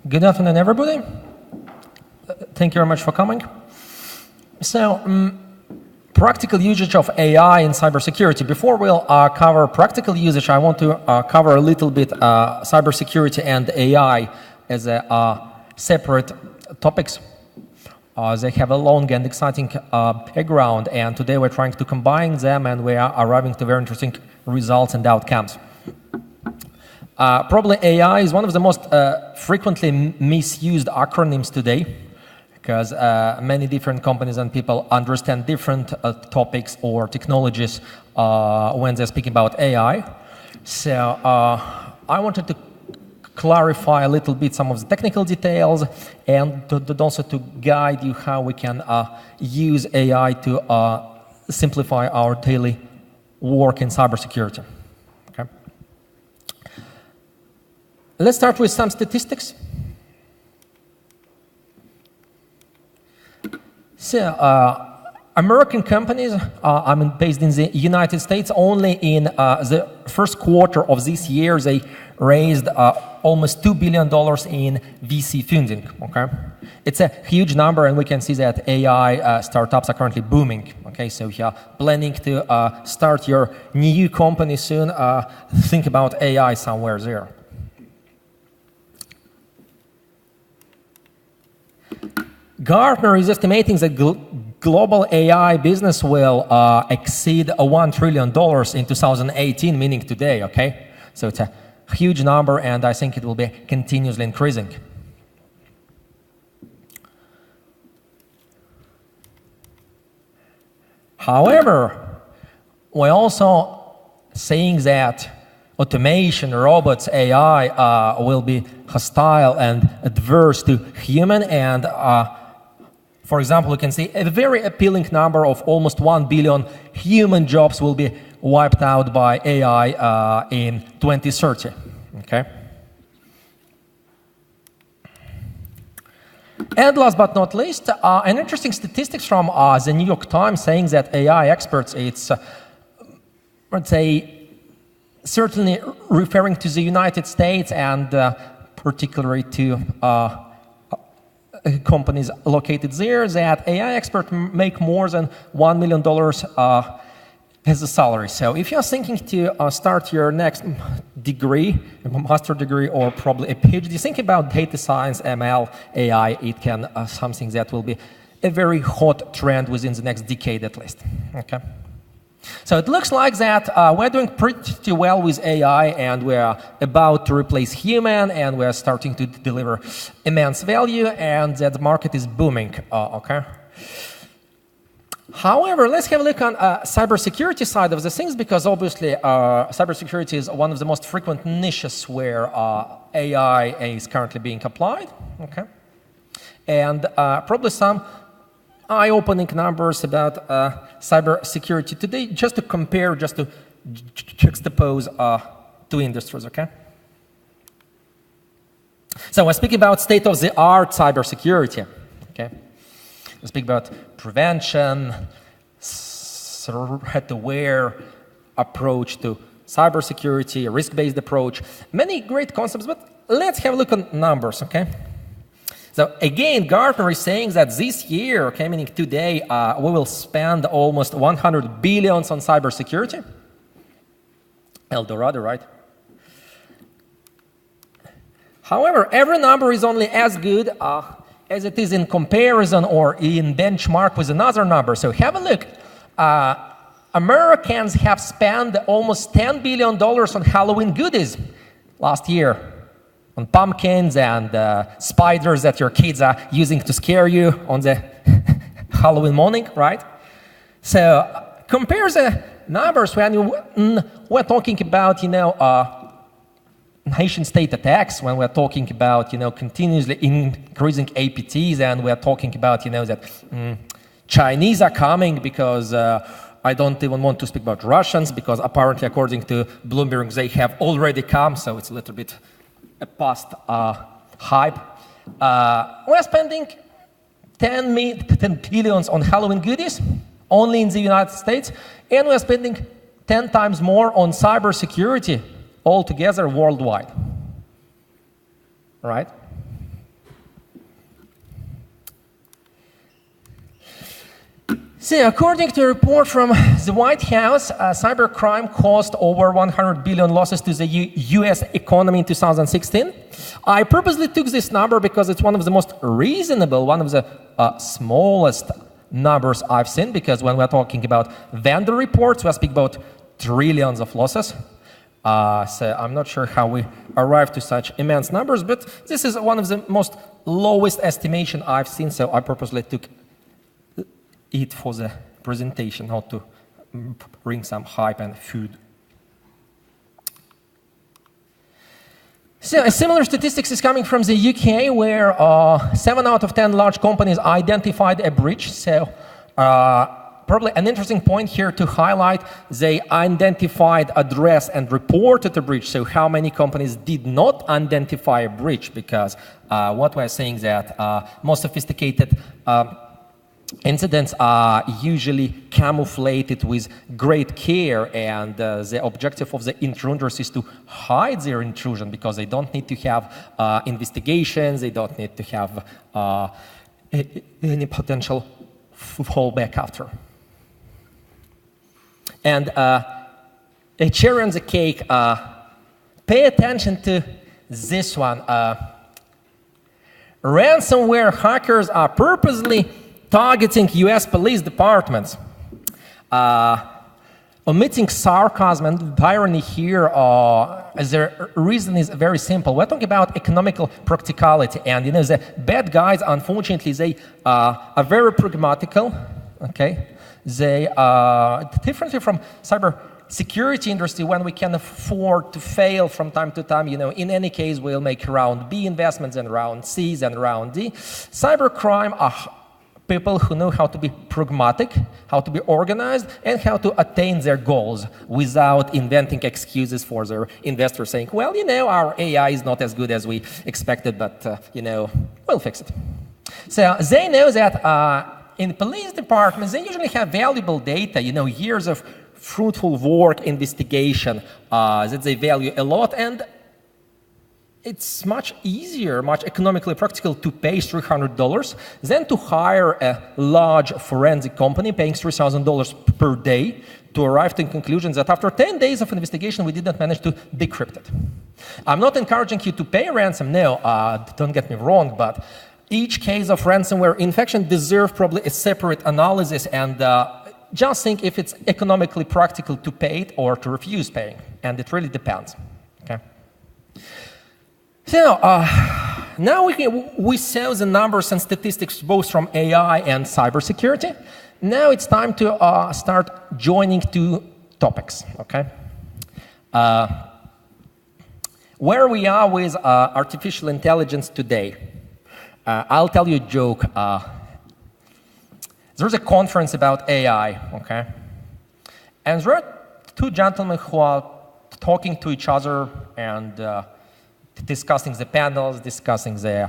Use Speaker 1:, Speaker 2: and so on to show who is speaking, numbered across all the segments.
Speaker 1: Good afternoon, everybody. Thank you very much for coming. So, practical usage of AI in cybersecurity. Before we'll cover practical usage, I want to cover a little bit cybersecurity and AI as a separate topics. They have a long and exciting background, and today we're trying to combine them, and we are arriving to very interesting results and outcomes. Probably AI is one of the most frequently misused acronyms today, because many different companies and people understand different topics or technologies when they're speaking about AI. So I wanted to clarify a little bit some of the technical details and also to guide you how we can use AI to simplify our daily work in cybersecurity. Okay. Let's start with some statistics. So, American companies, based in the United States, only in the first quarter of this year, they raised almost $2 billion in VC funding, okay? It's a huge number, and we can see that AI startups are currently booming, okay? So if you're planning to start your new company soon, think about AI somewhere there. Gartner is estimating that global AI business will exceed $1 trillion in 2018, meaning today, okay? So it's a huge number, and I think it will be continuously increasing. However, we're also saying that automation, robots, AI will be hostile and adverse to human, and for example, we can see a very appealing number of almost 1 billion human jobs will be wiped out by AI in 2030, okay? And last but not least, an interesting statistics from the New York Times saying that AI experts, it's, let's say, certainly referring to the United States and particularly to companies located there, that AI experts make more than $1 million as a salary. So if you're thinking to start your next degree, a master degree or probably a PhD, think about data science, ML, AI. It can something that will be a very hot trend within the next decade at least, okay? So it looks like that we're doing pretty well with AI, and we're about to replace human, and we're starting to deliver immense value, and that the market is booming, okay? However, let's have a look on cybersecurity side of the things, because obviously cybersecurity is one of the most frequent niches where AI is currently being applied, okay? And probably some eye-opening numbers about cybersecurity today, just to compare, just to juxtapose two industries, okay? So we're speaking about state-of-the-art cybersecurity, okay? We speak about prevention, threat-aware approach to cybersecurity, risk-based approach, many great concepts, but let's have a look at numbers, okay? So again, Gartner is saying that this year, okay, meaning today, we will spend almost 100 billion on cybersecurity. El Dorado, right? However, every number is only as good as it is in comparison or in benchmark with another number. So have a look. Americans have spent almost $10 billion on Halloween goodies last year, on pumpkins and spiders that your kids are using to scare you on the Halloween morning, right? So compare the numbers when we're talking about, nation-state attacks, when we're talking about, continuously increasing APTs, and we're talking about, that Chinese are coming, because I don't even want to speak about Russians, because apparently, according to Bloomberg, they have already come, so it's a little bit a past hype. We're spending 10 billion on Halloween goodies only in the United States, and we're spending 10 times more on cybersecurity altogether worldwide. Right? So, according to a report from the White House, cybercrime caused over 100 billion losses to the US economy in 2016. I purposely took this number because it's one of the most reasonable, one of the smallest numbers I've seen, because when we're talking about vendor reports, we speak about trillions of losses. So I'm not sure how we arrived to such immense numbers, but this is one of the most lowest estimation I've seen, so I purposely took it for the presentation, not to bring some hype and food. So a similar statistics is coming from the UK, where 7 out of 10 large companies identified a breach. So probably an interesting point here to highlight, they identified, addressed, and reported a breach. So how many companies did not identify a breach? Because what we're saying that most sophisticated incidents are usually camouflated with great care, and the objective of the intruders is to hide their intrusion, because they don't need to have investigations, they don't need to have any potential fallback after. And a cherry on the cake, pay attention to this one. Ransomware hackers are purposely targeting US police departments. Omitting sarcasm and irony here, the reason is very simple. We're talking about economical practicality, and you know, the bad guys, unfortunately, they are very pragmatical, okay? They are differently from cybersecurity industry, when we can afford to fail from time to time. You know, in any case, we'll make round B investments and round C's and round D. Cybercrime are people who know how to be pragmatic, how to be organized, and how to attain their goals without inventing excuses for their investors, saying, well, you know, our AI is not as good as we expected, but, you know, we'll fix it. So they know that in police departments, they usually have valuable data, you know, years of fruitful work, investigation, that they value a lot, and it's much easier, much economically practical to pay $300 than to hire a large forensic company paying $3,000 per day to arrive to conclusions that after 10 days of investigation, we didn't manage to decrypt it. I'm not encouraging you to pay ransom, no, don't get me wrong, but each case of ransomware infection deserves probably a separate analysis, and just think if it's economically practical to pay it or to refuse paying, and it really depends, okay? So now we saw the numbers and statistics both from AI and cybersecurity. Now it's time to start joining two topics, okay? Where we are with artificial intelligence today. I'll tell you a joke. There's a conference about AI, okay? And there are two gentlemen who are talking to each other and discussing the panels, discussing the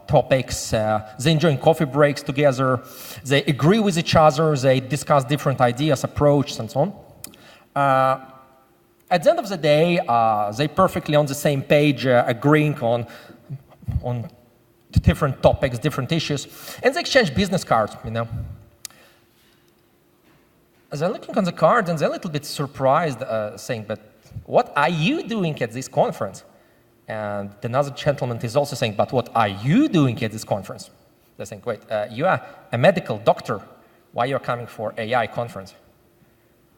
Speaker 1: topics. They enjoy coffee breaks together. They agree with each other. They discuss different ideas, approaches, and so on. At the end of the day, they're perfectly on the same page, agreeing on different topics, different issues, and they exchange business cards, you know. They're looking on the cards and they're a little bit surprised, saying, but what are you doing at this conference? And another gentleman is also saying, but what are you doing at this conference? They're saying, wait, you are a medical doctor. Why you're coming for AI conference?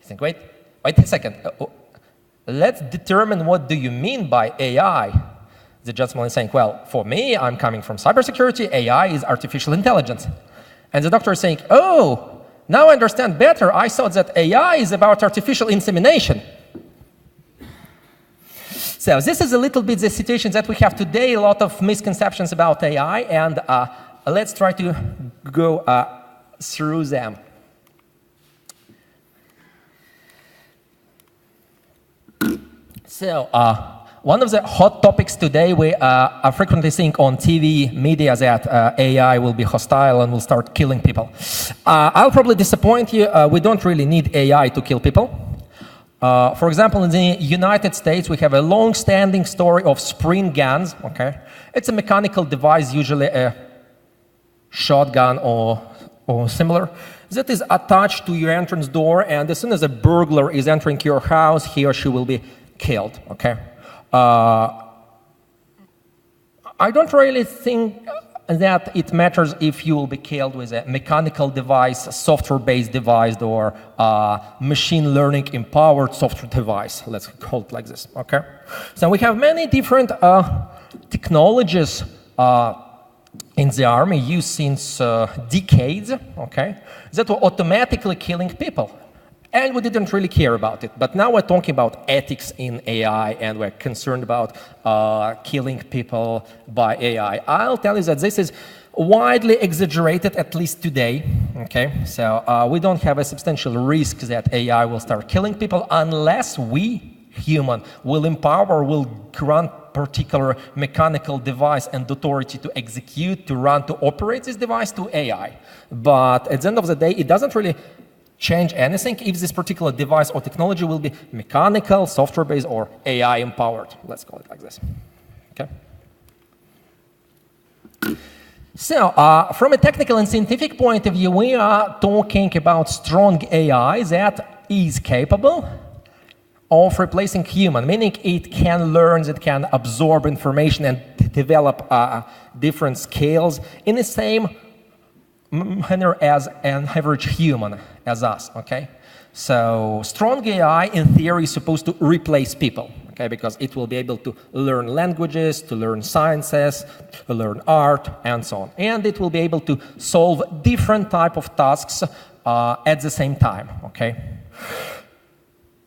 Speaker 1: You think, wait a second. Let's determine what do you mean by AI. The gentleman is saying, well, for me, I'm coming from cybersecurity. AI is artificial intelligence. And the doctor is saying, oh, now I understand better. I thought that AI is about artificial insemination. So this is a little bit the situation that we have today, a lot of misconceptions about AI, and let's try to go through them. So one of the hot topics today, we are frequently seeing on TV media that AI will be hostile and will start killing people. I'll probably disappoint you. We don't really need AI to kill people. For example, in the United States, we have a long-standing story of spring guns, okay? It's a mechanical device, usually a shotgun or similar, that is attached to your entrance door, and as soon as a burglar is entering your house, he or she will be killed, okay? I don't really think that it matters if you will be killed with a mechanical device, a software-based device, or a machine learning empowered software device. Let's call it like this, okay? So we have many different technologies in the army used since decades, okay, that were automatically killing people. And we didn't really care about it. But now we're talking about ethics in AI, and we're concerned about killing people by AI. I'll tell you that this is widely exaggerated, at least today. Okay, so we don't have a substantial risk that AI will start killing people unless we, human, will empower, will grant particular mechanical device and authority to execute, to run, to operate this device to AI. But at the end of the day, it doesn't really change anything if this particular device or technology will be mechanical, software-based, or AI-empowered. Let's call it like this. Okay. So, from a technical and scientific point of view, we are talking about strong AI that is capable of replacing human, meaning it can learn, it can absorb information and develop different skills in the same manner as an average human, as us, okay? So strong AI, in theory, is supposed to replace people, okay? Because it will be able to learn languages, to learn sciences, to learn art, and so on. And it will be able to solve different type of tasks at the same time, okay?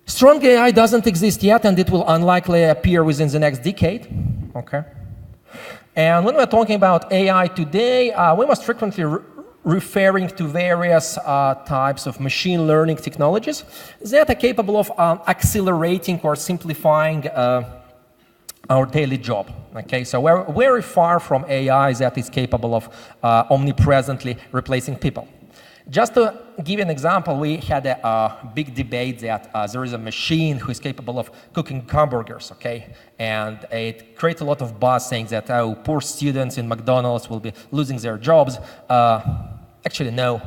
Speaker 1: Strong AI doesn't exist yet, and it will unlikely appear within the next decade, okay? And when we're talking about AI today, we must frequently referring to various types of machine learning technologies that are capable of accelerating or simplifying our daily job. Okay, so we're very far from AI that is capable of omnipresently replacing people. Just to give you an example, we had a big debate that there is a machine who is capable of cooking hamburgers, okay? And it creates a lot of buzz saying that, oh, poor students in McDonald's will be losing their jobs. Actually, no.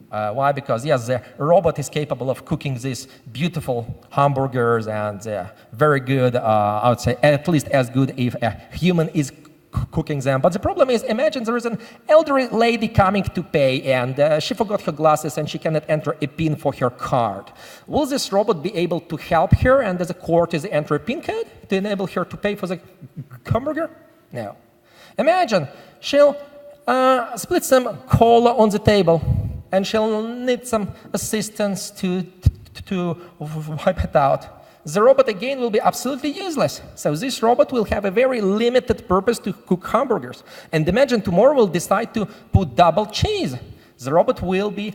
Speaker 1: Why? Because, yes, the robot is capable of cooking these beautiful hamburgers and very good, I would say, at least as good if a human is cooking them. But the problem is, imagine there is an elderly lady coming to pay, and she forgot her glasses and she cannot enter a PIN for her card. Will this robot be able to help her, and as a courtesy enter a PIN code to enable her to pay for the hamburger? No. Imagine she'll split some cola on the table, and she'll need some assistance to wipe it out. The robot, again, will be absolutely useless. So this robot will have a very limited purpose to cook hamburgers. And imagine tomorrow we'll decide to put double cheese. The robot will be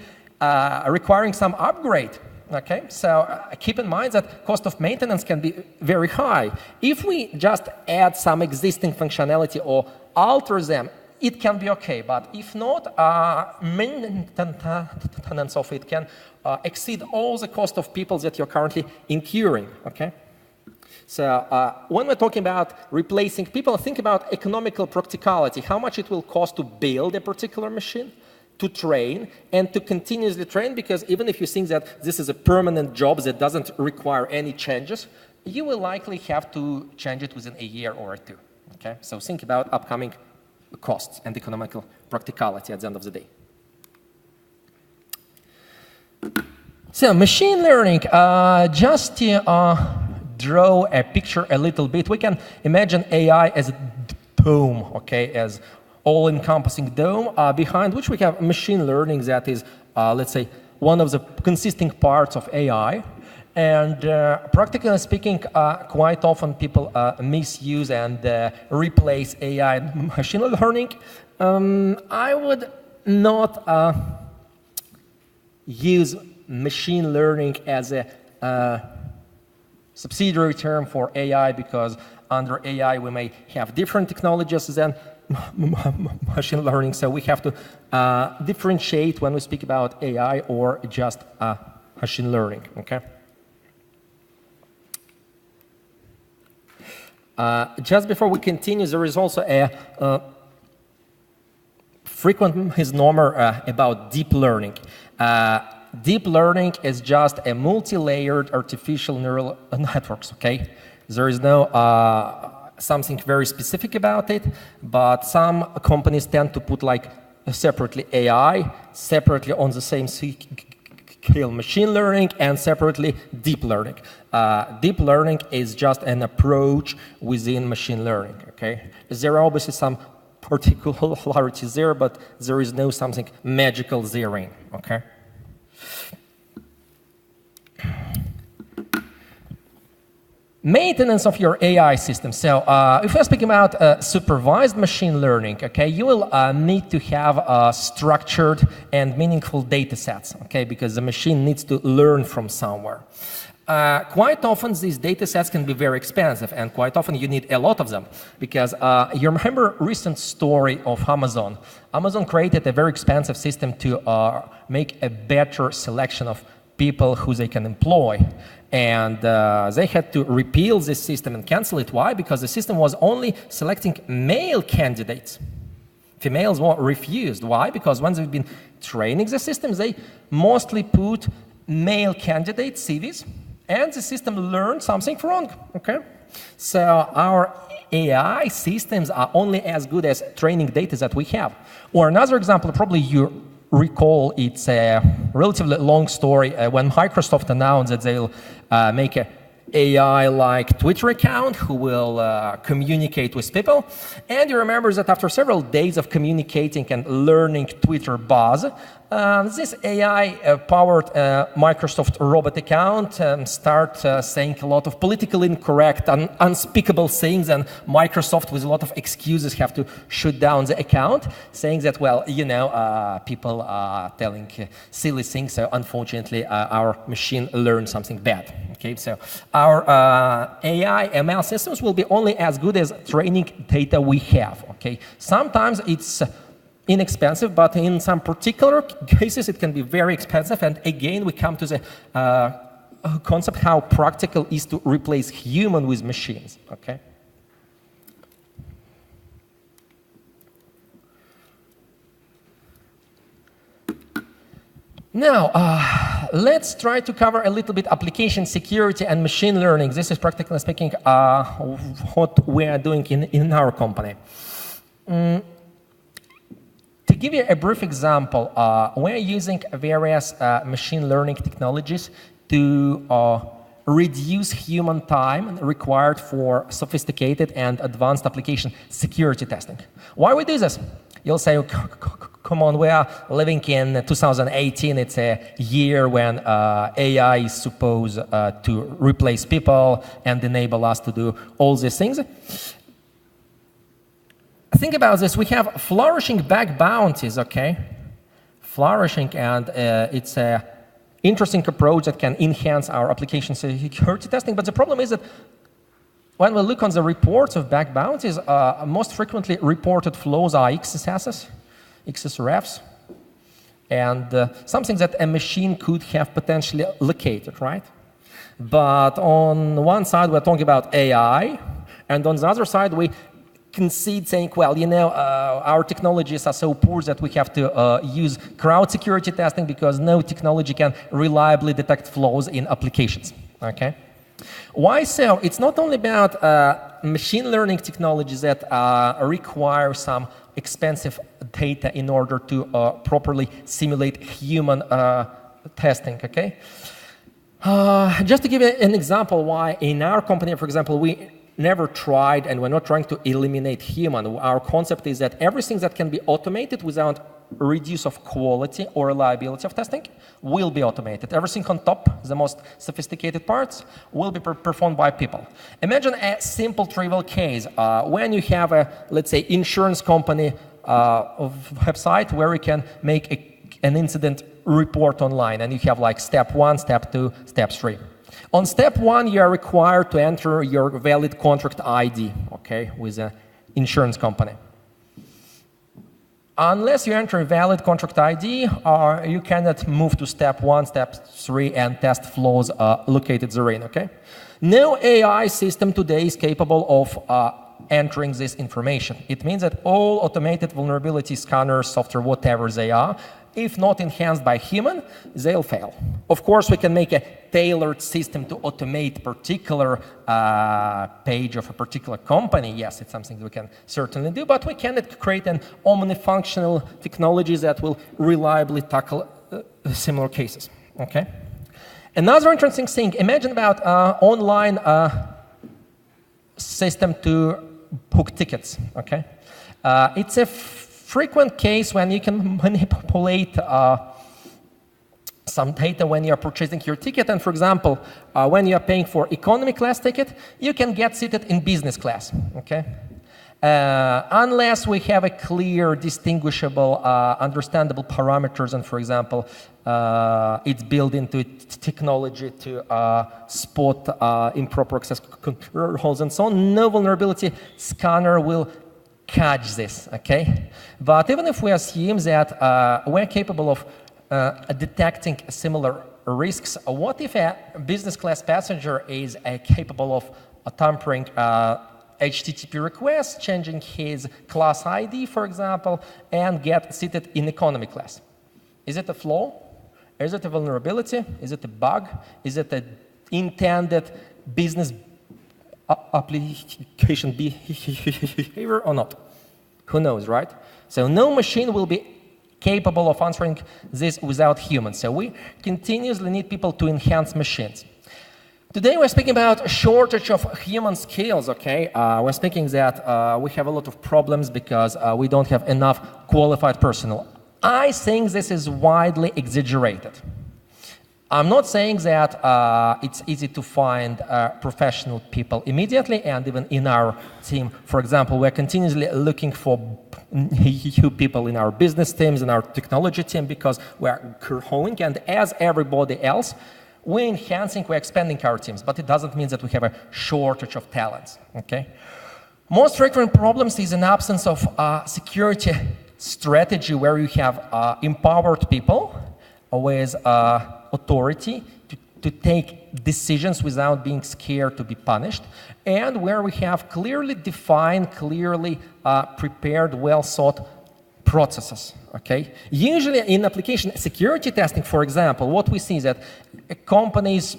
Speaker 1: requiring some upgrade. Okay, so keep in mind that cost of maintenance can be very high. If we just add some existing functionality or alter them, it can be okay, but if not, maintenance of it can exceed all the cost of people that you're currently incurring, okay? So when we're talking about replacing people, think about economical practicality, how much it will cost to build a particular machine, to train, and to continuously train, because even if you think that this is a permanent job that doesn't require any changes, you will likely have to change it within a year or two, okay? So think about upcoming costs and economical practicality at the end of the day. So machine learning, just to draw a picture a little bit, we can imagine AI as a dome, okay, as all-encompassing dome, behind which we have machine learning that is, let's say, one of the consisting parts of AI. And practically speaking, quite often people misuse and replace AI and machine learning. I would not use machine learning as a subsidiary term for AI, because under AI we may have different technologies than machine learning. So we have to differentiate when we speak about AI or just machine learning, okay? Just before we continue, there is also a frequent misnomer about deep learning. Deep learning is just a multi-layered artificial neural networks, okay? There is no something very specific about it, but some companies tend to put like separately AI, separately on the same scale machine learning, and separately deep learning. Deep learning is just an approach within machine learning, okay? There are obviously some particularities there, but there is no something magical therein, okay? Maintenance of your AI system. So if we're speaking about supervised machine learning, okay, you will need to have structured and meaningful data sets, okay, because the machine needs to learn from somewhere. Quite often these data sets can be very expensive, and quite often you need a lot of them, because you remember a recent story of Amazon. Amazon created a very expensive system to make a better selection of people who they can employ. And they had to repeal this system and cancel it. Why? Because the system was only selecting male candidates. Females were refused. Why? Because when they've been training the system, they mostly put male candidate CVs, and the system learned something wrong, okay? So our AI systems are only as good as training data that we have. Or another example, probably you recall, it's a relatively long story when Microsoft announced that they'll make a AI-like Twitter account who will communicate with people. And you remember that after several days of communicating and learning Twitter buzz, this AI-powered Microsoft robot account start saying a lot of politically incorrect and unspeakable things, and Microsoft, with a lot of excuses, have to shut down the account, saying that, well, you know, people are telling silly things, so unfortunately our machine learned something bad. Okay, so our AI ML systems will be only as good as training data we have. Okay, sometimes it's inexpensive, but in some particular cases it can be very expensive. And again, we come to the concept how practical is to replace human with machines. Okay. Now, let's try to cover a little bit application security and machine learning. This is practically speaking what we are doing in our company. To give you a brief example, we're using various machine learning technologies to reduce human time required for sophisticated and advanced application security testing. Why we do this? You'll say, come on, we are living in 2018. It's a year when AI is supposed to replace people and enable us to do all these things. Think about this. We have flourishing bug bounties, okay? Flourishing, and it's an interesting approach that can enhance our application security testing. But the problem is that when we look on the reports of bug bounties, most frequently reported flows are XSSs, XSRFs, and something that a machine could have potentially located, right? But on one side, we're talking about AI, and on the other side, we concede saying, well, you know, our technologies are so poor that we have to use crowd security testing because no technology can reliably detect flaws in applications, okay? Why so? It's not only about machine learning technologies that require some expensive data in order to properly simulate human testing, okay? Just to give you an example why in our company, for example, we never tried, and we're not trying to eliminate human. Our concept is that everything that can be automated without reduce of quality or reliability of testing will be automated. Everything on top, the most sophisticated parts, will be performed by people. Imagine a simple trivial case when you have a, let's say, insurance company website where you can make an incident report online, and you have like step 1, step 2, step 3. On step 1, you are required to enter your valid contract ID, okay, with an insurance company. Unless you enter a valid contract ID, you cannot move to step 1, step 3, and test flaws located therein, okay? No AI system today is capable of entering this information. It means that all automated vulnerability scanners, software, whatever they are, if not enhanced by human, they'll fail. Of course, we can make a tailored system to automate particular page of a particular company. Yes, it's something we can certainly do, but we cannot create an omnifunctional technology that will reliably tackle similar cases, okay? Another interesting thing, imagine about online system to book tickets, okay? It's a frequent case when you can manipulate some data when you're purchasing your ticket. And for example, when you're paying for economy class ticket, you can get seated in business class, okay? Unless we have a clear, distinguishable, understandable parameters, and for example, it's built into technology to spot improper access controls and so on, no vulnerability scanner will catch this, okay? But even if we assume that we're capable of detecting similar risks, what if a business class passenger is capable of tampering HTTP requests, changing his class ID, for example, and get seated in economy class? Is it a flaw? Is it a vulnerability? Is it a bug? Is it an intended business application behavior or not? Who knows, right? So no machine will be capable of answering this without humans. So we continuously need people to enhance machines. Today we're speaking about a shortage of human skills, okay? We're speaking that we have a lot of problems because we don't have enough qualified personnel. I think this is widely exaggerated. I'm not saying that it's easy to find professional people immediately, and even in our team, for example, we're continuously looking for new people in our business teams, in our technology team, because we're growing, and as everybody else, we're enhancing, we're expanding our teams, but it doesn't mean that we have a shortage of talents, okay? Most frequent problems is an absence of security strategy where you have empowered people with authority to take decisions without being scared to be punished, and where we have clearly defined, clearly prepared, well-thought processes, okay? Usually in application security testing, for example, what we see is that companies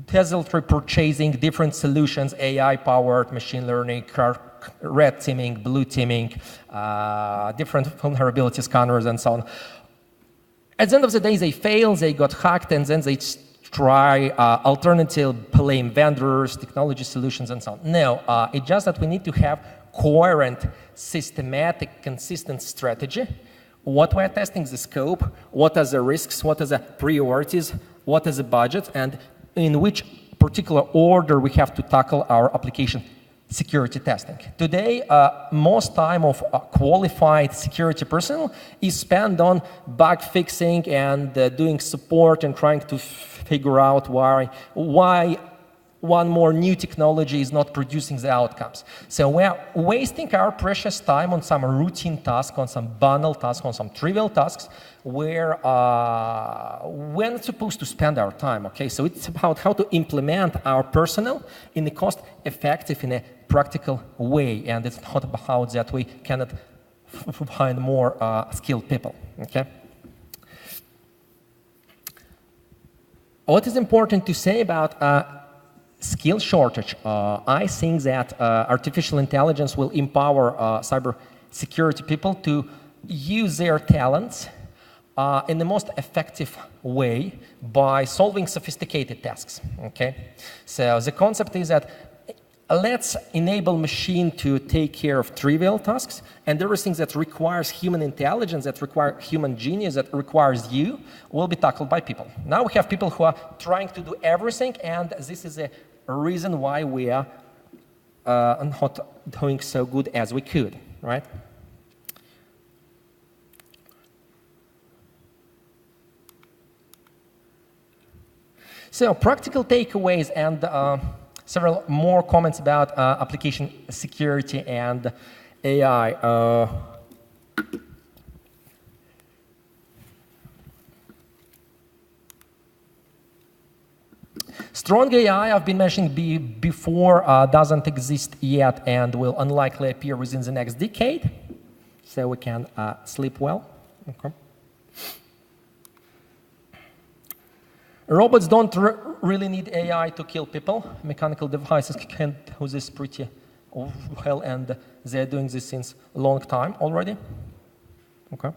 Speaker 1: desultory purchasing different solutions, AI-powered machine learning, red teaming, blue teaming, different vulnerability scanners, and so on. At the end of the day, they fail, they got hacked, and then they try alternative blame vendors, technology solutions, and so on. No, it's just that we need to have coherent, systematic, consistent strategy. What we're testing, the scope, what are the risks, what are the priorities, what is the budget, and in which particular order we have to tackle our application security testing. Today, most time of qualified security personnel is spent on bug fixing and doing support and trying to figure out why one more new technology is not producing the outcomes. So we're wasting our precious time on some routine task, on some banal tasks, on some trivial tasks, where we're not supposed to spend our time, okay? So it's about how to implement our personnel in a cost-effective, in a practical way, and it's not about that we cannot find more skilled people, okay? What is important to say about skill shortage? I think that artificial intelligence will empower cyber security people to use their talents in the most effective way by solving sophisticated tasks, okay? So the concept is that let's enable machine to take care of trivial tasks, and everything that requires human intelligence, that requires human genius, that requires you, will be tackled by people. Now we have people who are trying to do everything, and this is a reason why we are not doing so good as we could, right? So practical takeaways and several more comments about application security and AI. Strong AI, I've been mentioning before, doesn't exist yet and will unlikely appear within the next decade. So we can sleep well. Okay. Robots don't really need AI to kill people. Mechanical devices can do this pretty well, and they're doing this since a long time already. Okay.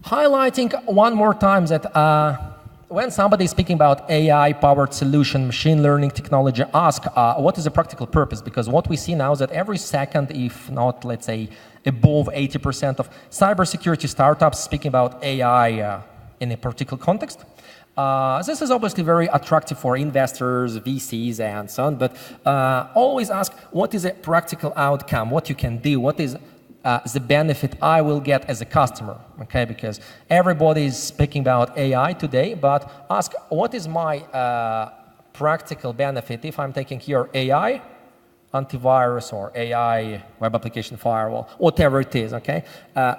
Speaker 1: Highlighting one more time that when somebody is speaking about AI-powered solution, machine learning technology, ask what is the practical purpose? Because what we see now is that every second, if not, let's say, above 80% of cybersecurity startups speaking about AI in a particular context. This is obviously very attractive for investors, VCs, and so on, but always ask what is a practical outcome, what you can do, what is the benefit I will get as a customer, okay? Because everybody is speaking about AI today, but ask what is my practical benefit if I'm taking here AI antivirus or AI web application firewall, whatever it is, okay?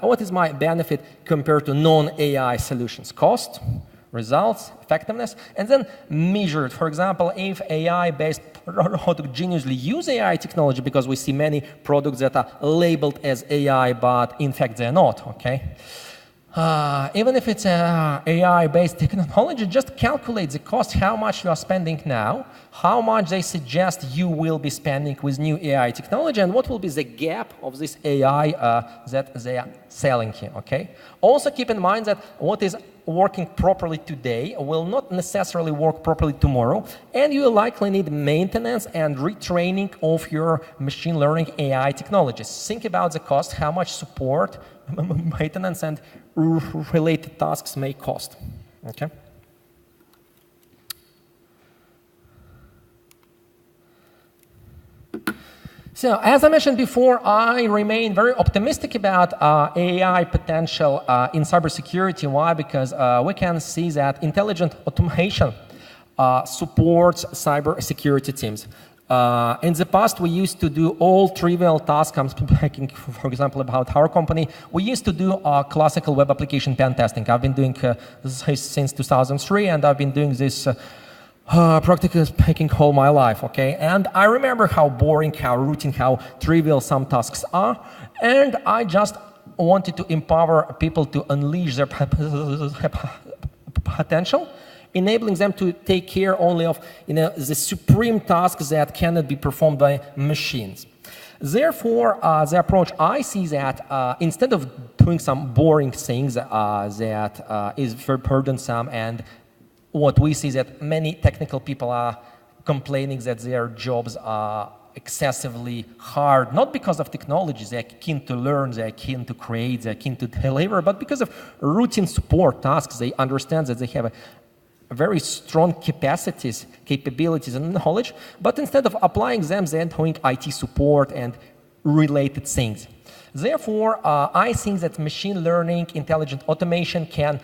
Speaker 1: What is my benefit compared to non-AI solutions? Cost, results, effectiveness, and then measure it. For example, if AI-based product genuinely use AI technology, because we see many products that are labeled as AI, but in fact they're not, okay? Even if it's AI-based technology, just calculate the cost, how much you are spending now, how much they suggest you will be spending with new AI technology, and what will be the gap of this AI that they are selling here, okay? Also keep in mind that what is working properly today will not necessarily work properly tomorrow, and you will likely need maintenance and retraining of your machine learning AI technologies. Think about the cost, how much support, maintenance, and related tasks may cost, okay? So, as I mentioned before, I remain very optimistic about AI potential in cybersecurity. Why? Because we can see that intelligent automation supports cybersecurity teams. In the past, we used to do all trivial tasks. I'm speaking, for example, about our company. We used to do classical web application pen testing. I've been doing this since 2003, and I've been doing this practically speaking all my life, okay? And I remember how boring, how routine, how trivial some tasks are, and I just wanted to empower people to unleash their potential, enabling them to take care only of the supreme tasks that cannot be performed by machines. Therefore, the approach I see that instead of doing some boring things that is very burdensome, and what we see is that many technical people are complaining that their jobs are excessively hard, not because of technology, they're keen to learn, they're keen to create, they're keen to deliver, but because of routine support tasks. They understand that they have a very strong capacities, capabilities, and knowledge, but instead of applying them, they're doing IT support and related things. Therefore, I think that machine learning, intelligent automation can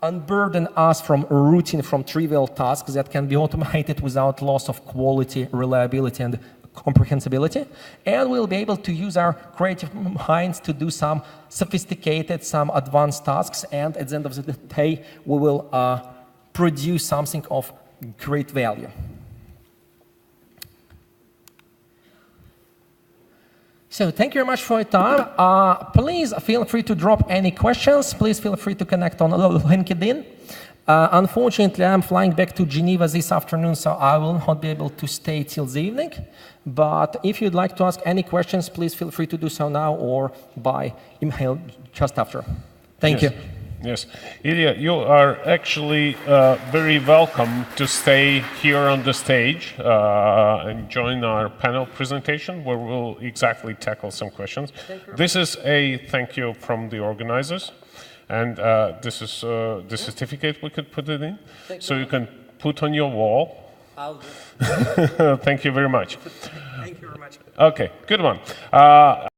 Speaker 1: unburden us from routine, from trivial tasks that can be automated without loss of quality, reliability, and comprehensibility. And we'll be able to use our creative minds to do some sophisticated, some advanced tasks. And at the end of the day, we will produce something of great value. So thank you very much for your time. Please feel free to drop any questions. Please feel free to connect on LinkedIn. Unfortunately, I'm flying back to Geneva this afternoon, so I will not be able to stay till the evening. But if you'd like to ask any questions, please feel free to do so now or by email just after. Thank you.
Speaker 2: Yes. Ilia, you are actually very welcome to stay here on the stage and join our panel presentation where we'll exactly tackle some questions. This is a thank you from the organizers, and this is the certificate we could put it in, so you can put on your wall.
Speaker 1: I'll do.
Speaker 2: Thank you very much.
Speaker 1: Thank you very much.
Speaker 2: Okay, good one.